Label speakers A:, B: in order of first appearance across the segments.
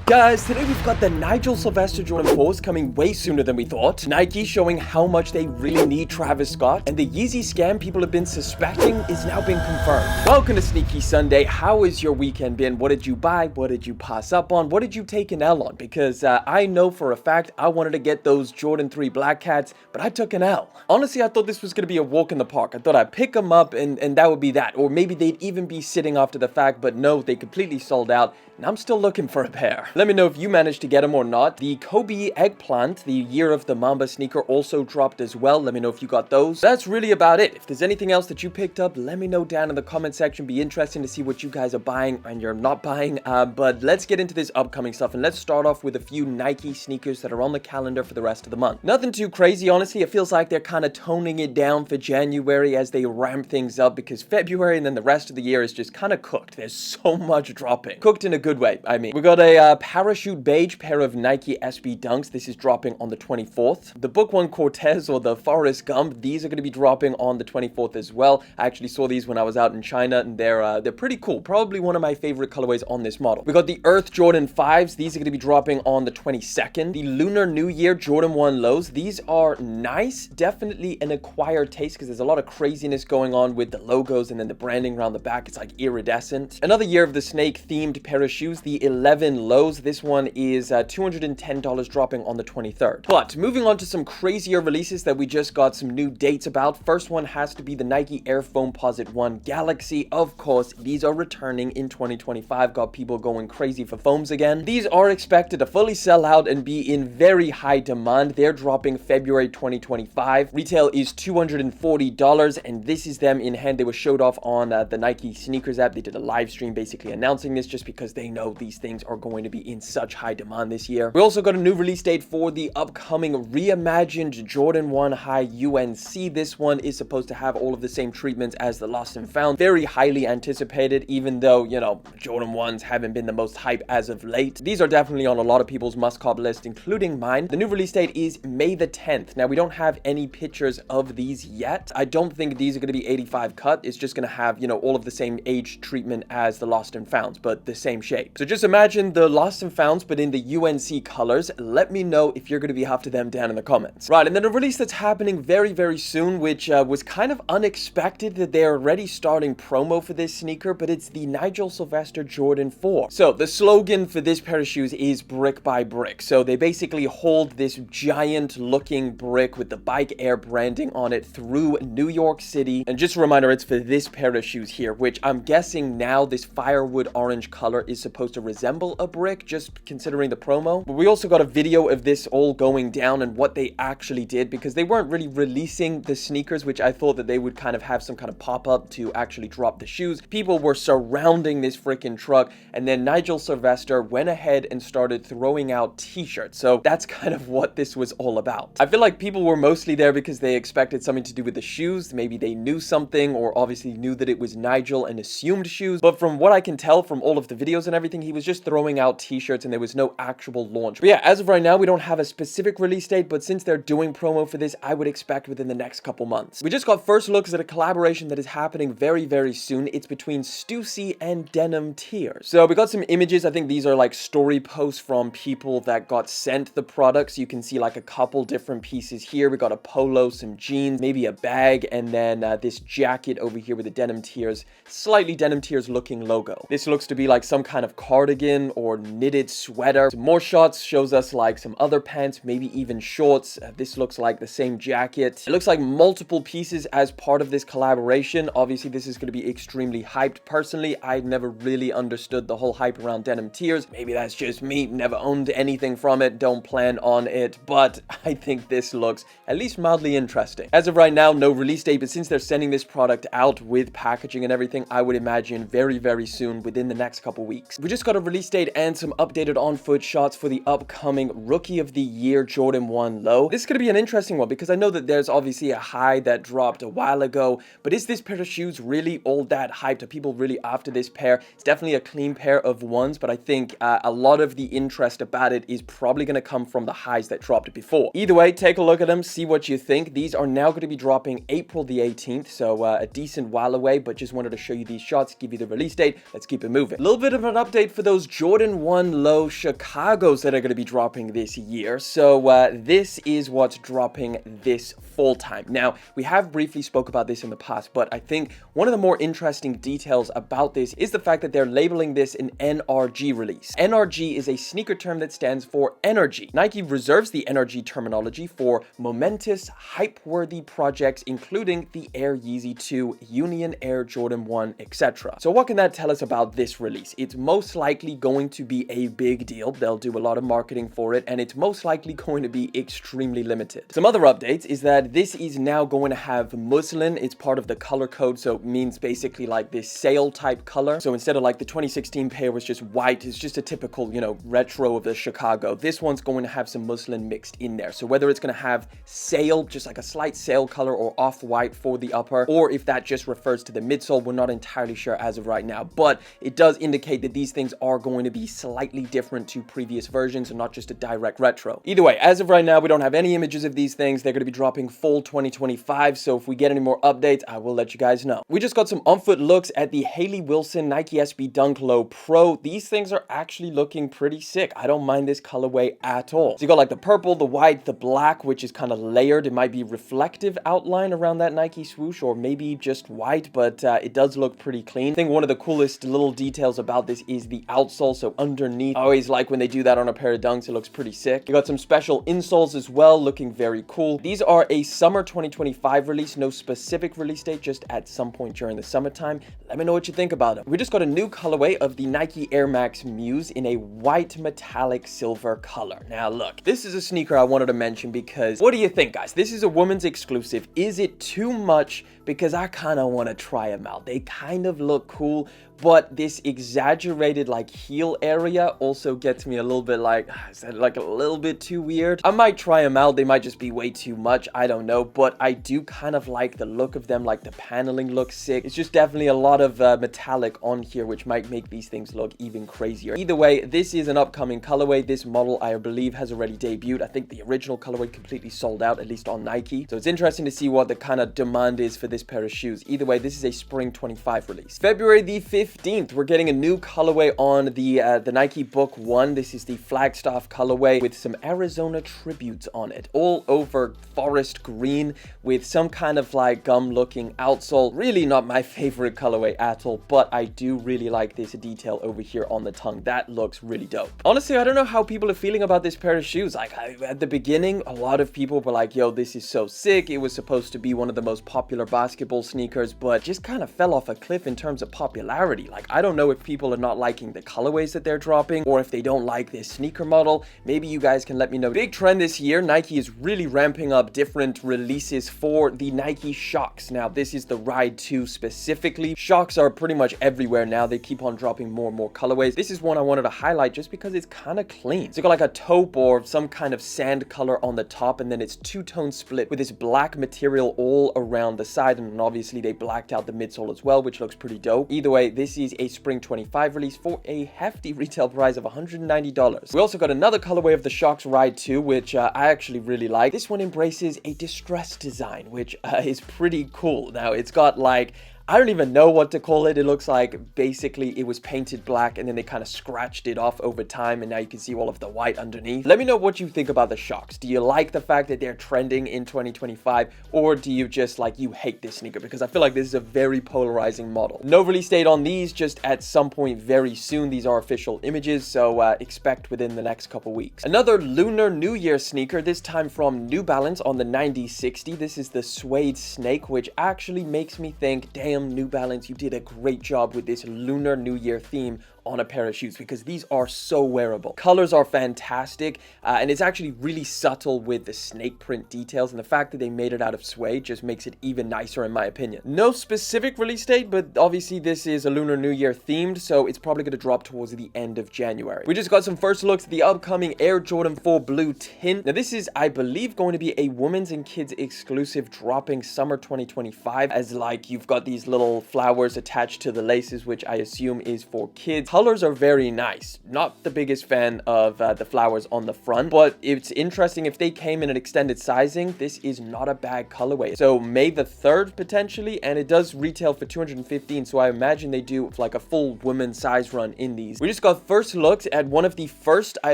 A: Guys, today we've got the Nigel Sylvester Jordan 4s coming way sooner than we thought. Nike showing how much they really need Travis Scott. And the Yeezy Scam people have been suspecting is now being confirmed. Welcome to Sneaky Sunday. How has your weekend been? What did you buy? What did you pass up on? What did you take an L on? Because I know for a fact I wanted to get those Jordan 3 Black Cats, but I took an L. Honestly, I thought this was going to be a walk in the park. I thought I'd pick them up and that would be that. Or maybe they'd even be sitting after the fact, but no, they completely sold out. And I'm still looking for a pair. Let me know if you managed to get them or not. The Kobe Eggplant, the Year of the Mamba sneaker, also dropped as well. Let me know if you got those. That's really about it. If there's anything else that you picked up, let me know down in the comment section. Be interesting to see what you guys are buying and you're not buying. But let's get into this upcoming stuff. And let's start off with a few Nike sneakers that are on the calendar for the rest of the month. Nothing too crazy, honestly. It feels like they're kind of toning it down for January as they ramp things up, because February and then the rest of the year is just kind of cooked. There's so much dropping. Cooked in a good way, I mean. We got a parachute beige pair of Nike SB Dunks. This is dropping on the 24th. The Book One Cortez or the Forrest Gump, these are going to be dropping on the 24th as well. I actually saw these when I was out in China, and they're pretty cool. Probably one of my favorite colorways on this model. We got the Earth Jordan 5s. These are going to be dropping on the 22nd. The Lunar New Year Jordan 1 lows. These are nice. Definitely an acquired taste because there's a lot of craziness going on with the logos and then the branding around the back. It's like iridescent. Another Year of the Snake themed pair of shoes. The 11 lows. This one is $210 dropping on the 23rd. But moving on to some crazier releases that we just got some new dates about. First one has to be the Nike Air Foamposite 1 Galaxy. Of course, these are returning in 2025. Got people going crazy for foams again. These are expected to fully sell out and be in very high demand. They're dropping February 2025. Retail is $240, and this is them in hand. They were showed off on the Nike sneakers app. They did a live stream basically announcing this just because they know these things are going to be in such high demand this year. We also got a new release date for the upcoming Reimagined Jordan 1 High UNC. This one is supposed to have all of the same treatments as the Lost and Found. Very highly anticipated, even though, you know, Jordan 1s haven't been the most hype as of late. These are definitely on a lot of people's must-cop list, including mine. The new release date is May the 10th. Now, we don't have any pictures of these yet. I don't think these are going to be 85 cut. It's just going to have, you know, all of the same age treatment as the Lost and Founds, but the same shape. So just imagine the Lost and Founds, but in the UNC colors. Let me know if you're going to be after them down in the comments. Right, and then a release that's happening very, very soon, which was kind of unexpected that they're already starting promo for this sneaker, but it's the Nigel Sylvester Jordan 4. So the slogan for this pair of shoes is brick by brick. So they basically hold this giant looking brick with the Bike Air branding on it through New York City. And just a reminder, it's for this pair of shoes here, which I'm guessing now this firewood orange color is supposed to resemble a brick, just considering the promo. But we also got a video of this all going down and what they actually did, because they weren't really releasing the sneakers, which I thought that they would kind of have some kind of pop-up to actually drop the shoes. People were surrounding this freaking truck, and then Nigel Sylvester went ahead and started throwing out t-shirts. So that's kind of what this was all about. I feel like people were mostly there because they expected something to do with the shoes. Maybe they knew something, or obviously knew that it was Nigel and assumed shoes. But from what I can tell from all of the videos and everything, he was just throwing out t-shirts and there was no actual launch. But yeah, as of right now, we don't have a specific release date, but since they're doing promo for this, I would expect within the next couple months. We just got first looks at a collaboration that is happening very, very soon. It's between Stussy and Denim Tears. So we got some images. I think these are like story posts from people that got sent the products. You can see like a couple different pieces here. We got a polo, some jeans, maybe a bag, and then this jacket over here with the Denim Tears, slightly Denim Tears looking logo. This looks to be like some kind of cardigan or knitted sweater. Some more shots shows us like some other pants, maybe even shorts. This looks like the same jacket. It looks like multiple pieces as part of this collaboration. Obviously, this is going to be extremely hyped. Personally, I never really understood the whole hype around Denim Tears. Maybe that's just me. Never owned anything from it. Don't plan on it. But I think this looks at least mildly interesting. As of right now, no release date, but since they're sending this product out with packaging and everything, I would imagine very, very soon, within the next couple weeks. We just got a release date and some updated on-foot shots for the upcoming Rookie of the Year Jordan 1 low. This is going to be an interesting one because I know that there's obviously a high that dropped a while ago, but is this pair of shoes really all that hyped? Are people really after this pair? It's definitely a clean pair of ones, but I think a lot of the interest about it is probably going to come from the highs that dropped before. Either way, take a look at them, see what you think. These are now going to be dropping April the 18th, so a decent while away, but just wanted to show you these shots, give you the release date. Let's keep it moving. A little bit of an update for those Jordan 1 Low Chicagos that are going to be dropping this year. So this is what's dropping this fall time. Now, we have briefly spoke about this in the past, but I think one of the more interesting details about this is the fact that they're labeling this an NRG release. NRG is a sneaker term that stands for energy. Nike reserves the NRG terminology for momentous, hype-worthy projects, including the Air Yeezy 2, Union Air Jordan 1, etc. So what can that tell us about this release? It's most likely going to be a big deal. They'll do a lot of marketing for it, and it's most likely going to be extremely limited. Some other updates is that this is now going to have muslin. It's part of the color code, so it means basically like this sail type color. So instead of like the 2016 pair was just white, it's just a typical, you know, retro of the Chicago. This one's going to have some muslin mixed in there. So whether it's going to have sail, just like a slight sail color, or off-white for the upper, or if that just refers to the midsole, we're not entirely sure as of right now. But it does indicate that these things are going to be slightly different to previous versions and not just a direct retro. Either way, as of right now, we don't have any images of these things. They're going to be dropping fall 2025, so if we get any more updates, I will let you guys know. We just got some on-foot looks at the Haley Wilson Nike SB Dunk Low Pro. These things are actually looking pretty sick. I don't mind this colorway at all. So you got like the purple, the white, the black, which is kind of layered. It might be reflective outline around that Nike swoosh, or maybe just white, but it does look pretty clean. I think one of the coolest little details about this is the outsole. So underneath, I always like when they do that on a pair of Dunks. It looks pretty sick. You got some special insoles as well, looking very cool. These are a summer 2025 release. No specific release date, just at some point during the summertime. Let me know what you think about them. We just got a new colorway of the Nike Air Max Muse in a white metallic silver color. Now look, this is a sneaker I wanted to mention because what do you think, guys? This is a women's exclusive. Is it too much? Because I kind of want to try them out. They kind of look cool, but this exaggerated like heel area also gets me a little bit like, is that like a little bit too weird? I might try them out. They might just be way too much. I don't know, but I do kind of like the look of them. Like the paneling looks sick. It's just definitely a lot of metallic on here, which might make these things look even crazier. Either way, this is an upcoming colorway. This model, I believe, has already debuted. I think the original colorway completely sold out, at least on Nike. So it's interesting to see what the kind of demand is for this pair of shoes. Either way, this is a spring 25 release. February the 15th, we're getting a new colorway on the Nike Book 1. This is the Flagstaff colorway with some Arizona tributes on it, all over forest green with some kind of like gum looking outsole. Really not my favorite colorway at all, but I do really like this detail over here on the tongue. That looks really dope. Honestly, I don't know how people are feeling about this pair of shoes. Like at the beginning, a lot of people were like, yo, this is so sick. It was supposed to be one of the most popular basketball sneakers, but just kind of fell off a cliff in terms of popularity. Like, I don't know if people are not liking the colorways that they're dropping, or if they don't like this sneaker model. Maybe you guys can let me know. Big trend this year, Nike is really ramping up different releases for the Nike Shox. Now, this is the Ride 2 specifically. Shox are pretty much everywhere now. They keep on dropping more and more colorways. This is one I wanted to highlight just because it's kind of clean. So you got like a taupe or some kind of sand color on the top, and then it's two-tone split with this black material all around the side, and obviously they blacked out the midsole as well, which looks pretty dope. Either way, this is a spring 25 release for a hefty retail price of $190. We also got another colorway of the Shox Ride 2, which I actually really like. This one embraces a distressed design, which is pretty cool. Now, it's got like, I don't even know what to call it. It looks like basically it was painted black and then they kind of scratched it off over time, and now you can see all of the white underneath. Let me know what you think about the Shox. Do you like the fact that they're trending in 2025, or do you just like, you hate this sneaker? Because I feel like this is a very polarizing model. No release date on these, just at some point very soon. These are official images, so expect within the next couple weeks. Another Lunar New Year sneaker, this time from New Balance on the 9060. This is the Suede Snake, which actually makes me think, damn, New Balance, you did a great job with this Lunar New Year theme on a pair of shoes, because these are so wearable. Colors are fantastic, and it's actually really subtle with the snake print details, and the fact that they made it out of suede just makes it even nicer in my opinion. No specific release date, but obviously this is a Lunar New Year themed, so it's probably going to drop towards the end of January. We just got some first looks at the upcoming Air Jordan 4 Blue Tint. Now this is, I believe, going to be a women's and kids exclusive, dropping summer 2025, as like you've got these little flowers attached to the laces, which I assume is for kids. colors are very nice. Not the biggest fan of the flowers on the front, but it's interesting if they came in an extended sizing, this is not a bad colorway. So May the 3rd potentially, and it does retail for $215, so I imagine they do like a full women's size run in these. We just got first looks at one of the first, I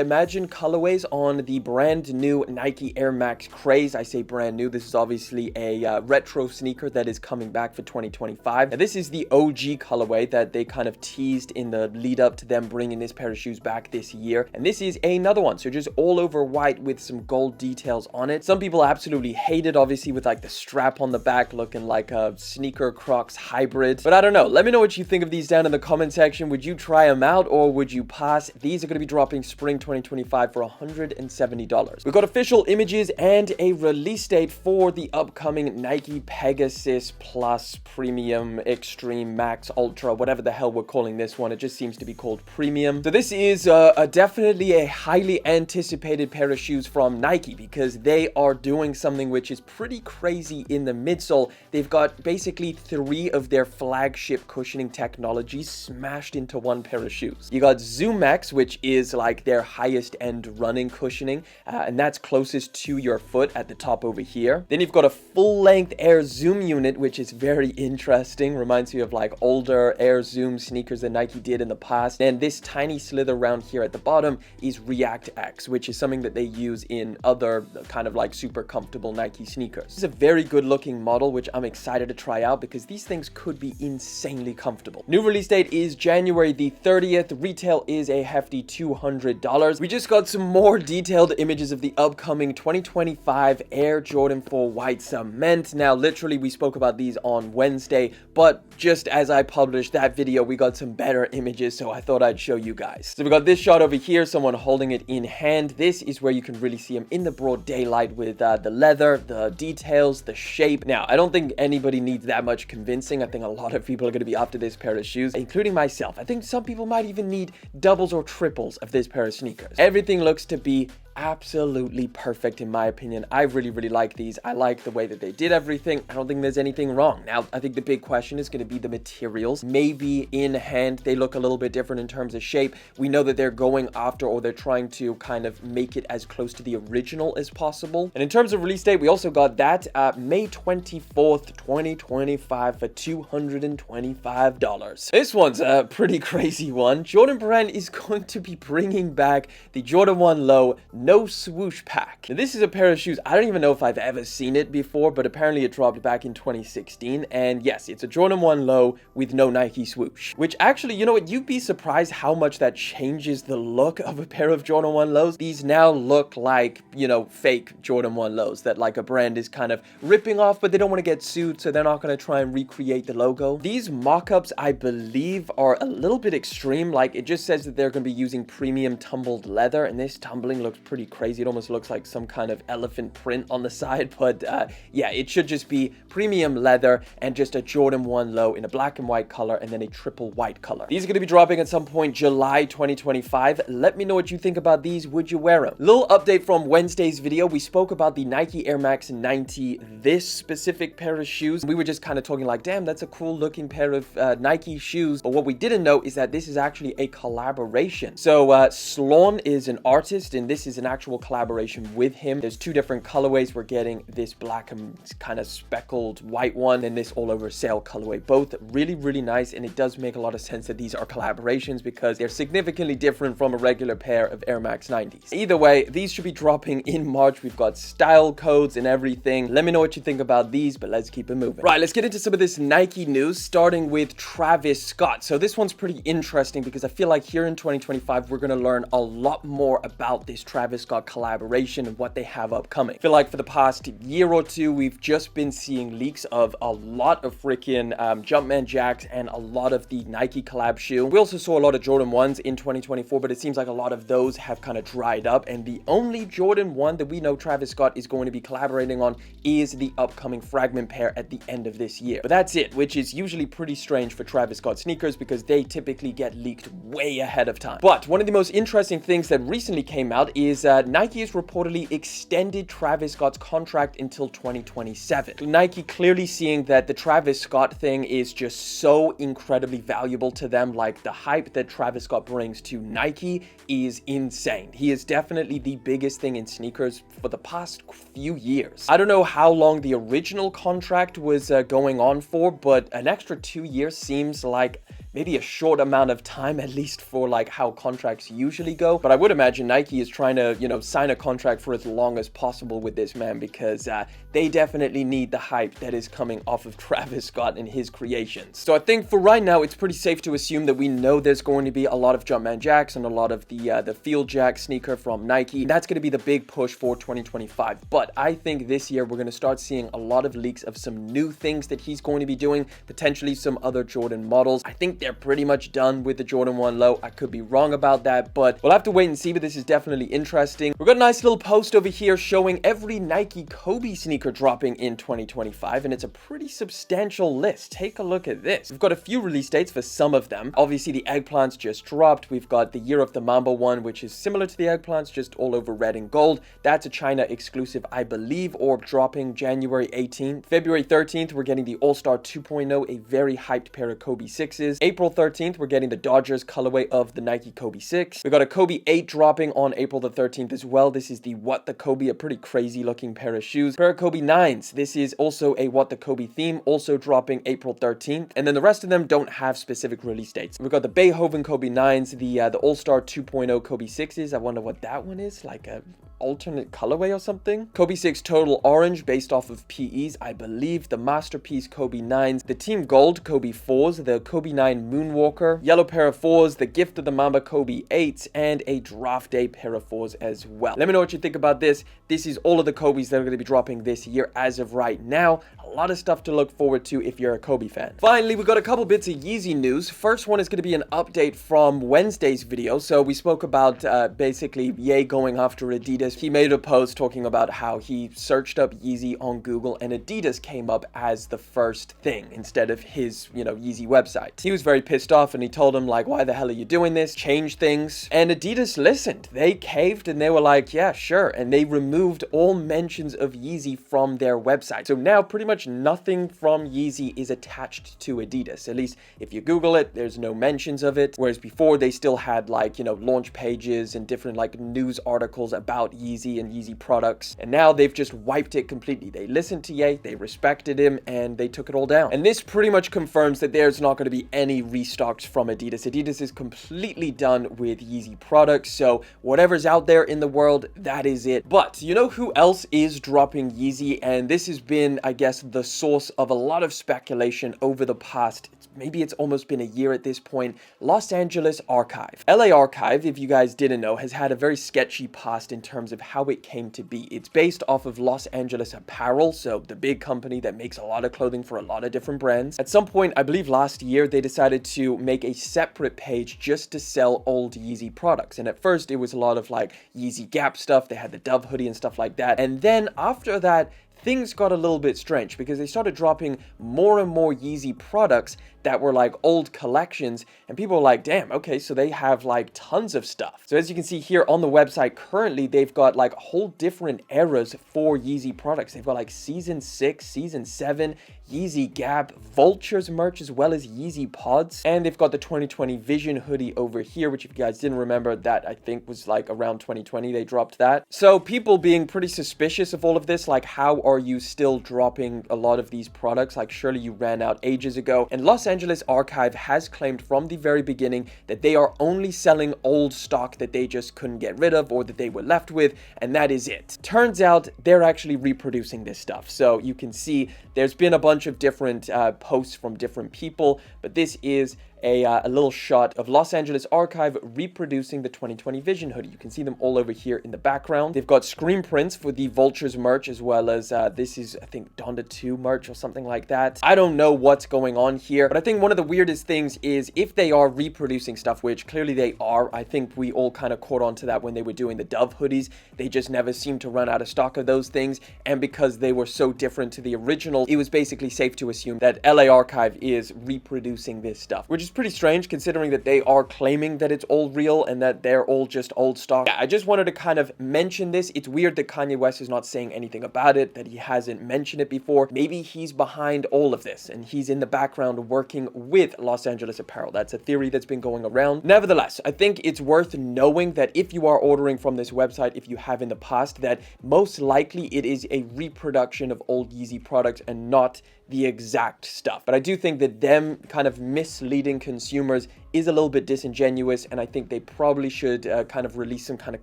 A: imagine, colorways on the brand new Nike Air Max craze. I say brand new, this is obviously a retro sneaker that is coming back for 2025. And this is the OG colorway that they kind of teased in the lead up to them bringing this pair of shoes back this year. And this is another one, so just all over white with some gold details on it. Some people absolutely hate it, obviously, with like the strap on the back looking like a sneaker Crocs hybrid. But I don't know. Let me know what you think of these down in the comment section. Would you try them out or would you pass? These are going to be dropping spring 2025 for $170. We've got official images and a release date for the upcoming Nike Pegasus Plus Premium Extreme Max Ultra, whatever the hell we're calling this one. It just seems to be called Premium. So this is definitely a highly anticipated pair of shoes from Nike because they are doing something which is pretty crazy in the midsole. They've got basically 3 of their flagship cushioning technologies smashed into one pair of shoes. You got Zoom X, which is like their highest end running cushioning, and that's closest to your foot at the top over here. Then you've got a full length Air Zoom unit, which is very interesting. Reminds you of like older Air Zoom sneakers that Nike did in the past. And this tiny slither around here at the bottom is React X, which is something that they use in other kind of like super comfortable Nike sneakers. This is a very good looking model, which I'm excited to try out because these things could be insanely comfortable. New release date is January the 30th. Retail is a hefty $200. We just got some more detailed images of the upcoming 2025 Air Jordan 4 White Cement. Now, literally, we spoke about these on Wednesday, but just as I published that video, we got some better images, so I thought I'd show you guys. So we got this shot over here, someone holding it in hand. This is where you can really see them in the broad daylight with the leather, the details, the shape. Now, I don't think anybody needs that much convincing. I think a lot of people are going to be after this pair of shoes, including myself. I think some people might even need doubles or triples of this pair of sneakers. Everything looks to be absolutely perfect in my opinion. I really like these. I like the way that they did everything. I don't think there's anything wrong. Now, I think the big question is going to be the materials. Maybe in hand they look a little bit different in terms of shape. We know that they're going after, or they're trying to kind of make it as close to the original as possible. And in terms of release date, we also got that May 24th 2025 for $225. This one's a pretty crazy one. Jordan Brand is going to be bringing back the Jordan 1 Low No Swoosh pack. Now, this is a pair of shoes, I don't even know if I've ever seen it before, but apparently it dropped back in 2016. And yes, it's a Jordan 1 Low with no Nike swoosh, which actually, you know what, you'd be surprised how much that changes the look of a pair of Jordan 1 Lows. These now look like, you know, fake Jordan 1 Lows that like a brand is kind of ripping off, but they don't want to get sued, so they're not going to try and recreate the logo. These mock-ups, I believe, are a little bit extreme. Like, it just says that they're going to be using premium tumbled leather, and this tumbling looks pretty crazy. It almost looks like some kind of elephant print on the side, but yeah, it should just be premium leather and just a Jordan 1 Low in a black and white color and then a triple white color. These are going to be dropping at some point July 2025. Let me know what you think about these. Would you wear them? Little update from Wednesday's video. We spoke about the Nike Air Max 90, this specific pair of shoes. We were just kind of talking like, damn, that's a cool looking pair of Nike shoes. But what we didn't know is that this is actually a collaboration. So Sloan is an artist, and this is an actual collaboration with him. There's 2 different colorways. We're getting this black and kind of speckled white one and this all over sail colorway. Both really nice, and it does make a lot of sense that these are collaborations because they're significantly different from a regular pair of Air Max 90s. Either way, these should be dropping in March. We've got style codes and everything. Let me know what you think about these, but let's keep it moving. Right, let's get into some of this Nike news, starting with Travis Scott. So this one's pretty interesting because I feel like here in 2025, we're going to learn a lot more about this Travis Scott collaboration and what they have upcoming. I feel like for the past year or two, we've just been seeing leaks of a lot of freaking Jumpman Jacks and a lot of the Nike collab shoe. We also saw a lot of Jordan 1s in 2024, but it seems like a lot of those have kind of dried up, and the only Jordan 1 that we know Travis Scott is going to be collaborating on is the upcoming Fragment pair at the end of this year. But that's it, which is usually pretty strange for Travis Scott sneakers because they typically get leaked way ahead of time. But one of the most interesting things that recently came out is is Nike has reportedly extended Travis Scott's contract until 2027. Nike clearly seeing that the Travis Scott thing is just so incredibly valuable to them. Like, the hype that Travis Scott brings to Nike is insane. He is definitely the biggest thing in sneakers for the past few years. I don't know how long the original contract was going on for, but an extra 2 years seems like maybe a short amount of time, at least for like how contracts usually go. But I would imagine Nike is trying to, you know, sign a contract for as long as possible with this man, because they definitely need the hype that is coming off of Travis Scott and his creations. So I think for right now, it's pretty safe to assume that we know there's going to be a lot of Jumpman Jacks and a lot of the Field Jack sneaker from Nike. That's going to be the big push for 2025. But I think this year we're going to start seeing a lot of leaks of some new things that he's going to be doing, potentially some other Jordan models. I think they're pretty much done with the Jordan 1 Low. I could be wrong about that, but we'll have to wait and see. But this is definitely interesting. We've got a nice little post over here showing every Nike Kobe sneaker dropping in 2025, and it's a pretty substantial list. Take a look at this. We've got a few release dates for some of them. Obviously, the Eggplants just dropped. We've got the Year of the Mamba one, which is similar to the Eggplants, just all over red and gold. That's a China exclusive, I believe, or dropping January 18th. February 13th, we're getting the All-Star 2.0, a very hyped pair of Kobe 6s. April 13th, we're getting the Dodgers colorway of the Nike Kobe 6. We got a Kobe 8 dropping on April the 13th as well. This is the What the Kobe, a pretty crazy looking pair of shoes. Pair of Kobe 9s. This is also a What the Kobe theme, also dropping April 13th. And then the rest of them don't have specific release dates. We've got the Beethoven Kobe 9s, the All-Star 2.0 Kobe 6s. I wonder what that one is, like a alternate colorway or something. Kobe 6 Total Orange based off of PEs, I believe. The Masterpiece Kobe 9s, the Team Gold Kobe 4s, the Kobe 9 Moonwalker, yellow pair of 4s, the Gift of the Mamba Kobe 8s, and a Draft Day pair of 4s as well. Let me know what you think about this. This is all of the Kobes that are going to be dropping this year as of right now. A lot of stuff to look forward to if you're a Kobe fan. Finally, we got a couple bits of Yeezy news. First one is going to be an update from Wednesday's video. So we spoke about basically Ye going after Adidas. He made a post talking about how he searched up Yeezy on Google and Adidas came up as the first thing instead of his, you know, Yeezy website. He was very pissed off and he told him, like, why the hell are you doing this? Change things. And Adidas listened. They caved and they were like, yeah, sure. And they removed all mentions of Yeezy from their website. So now pretty much nothing from Yeezy is attached to Adidas. At least if you Google it, there's no mentions of it. Whereas before they still had, like, you know, launch pages and different like news articles about Yeezy and Yeezy products. And now they've just wiped it completely. They listened to Ye, they respected him, and they took it all down. And this pretty much confirms that there's not going to be any restocks from Adidas. Adidas is completely done with Yeezy products. So whatever's out there in the world, that is it. But you know who else is dropping Yeezy? And this has been, I guess, the source of a lot of speculation over the past, maybe it's almost been a year at this point. Los Angeles Archive. LA Archive, if you guys didn't know, has had a very sketchy past in terms of how it came to be. It's based off of Los Angeles Apparel, so the big company that makes a lot of clothing for a lot of different brands. At some point, I believe last year, they decided to make a separate page just to sell old Yeezy products. And at first, it was a lot of like Yeezy Gap stuff. They had the Dove hoodie and stuff like that. And then after that, things got a little bit strange because they started dropping more and more Yeezy products that were like old collections, and people were like, damn, okay, so they have like tons of stuff. So as you can see here on the website, currently they've got like whole different eras for Yeezy products. They've got like season 6, season 7, Yeezy Gap, Vultures merch, as well as Yeezy Pods. And they've got the 2020 Vision hoodie over here, which if you guys didn't remember, that I think was like around 2020, they dropped that. So people being pretty suspicious of all of this, like how are you still dropping a lot of these products? Like surely you ran out ages ago. And Los Angeles Archive has claimed from the very beginning that they are only selling old stock that they just couldn't get rid of or that they were left with, and that is it. Turns out they're actually reproducing this stuff. So you can see there's been a bunch of different posts from different people, but this is a little shot of Los Angeles Archive reproducing the 2020 Vision hoodie. You can see them all over here in the background. They've got screen prints for the Vultures merch, as well as this is, I think, Donda 2 merch or something like that. I don't know what's going on here, but I think one of the weirdest things is if they are reproducing stuff, which clearly they are. I think we all kind of caught on to that when they were doing the Dove hoodies. They just never seemed to run out of stock of those things, and because they were so different to the original, it was basically safe to assume that LA Archive is reproducing this stuff, which is pretty strange considering that they are claiming that it's all real and that they're all just old stock. Yeah, I just wanted to kind of mention this. It's weird that Kanye West is not saying anything about it, that he hasn't mentioned it before. Maybe he's behind all of this and he's in the background working with Los Angeles Apparel. That's a theory that's been going around. Nevertheless, I think it's worth knowing that if you are ordering from this website, if you have in the past, that most likely it is a reproduction of old Yeezy products and not the exact stuff. But I do think that them kind of misleading consumers is a little bit disingenuous, and I think they probably should kind of release some kind of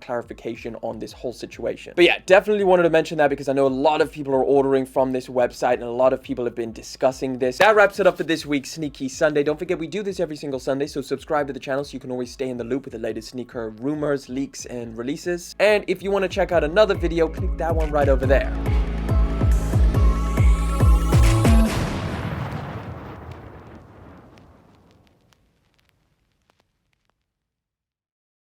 A: clarification on this whole situation. But yeah, definitely wanted to mention that because I know a lot of people are ordering from this website and a lot of people have been discussing this. That wraps it up for this week's Sneaky Sunday. Don't forget, we do this every single Sunday, so subscribe to the channel so you can always stay in the loop with the latest sneaker rumors, leaks, and releases. And if you want to check out another video, click that one right over there.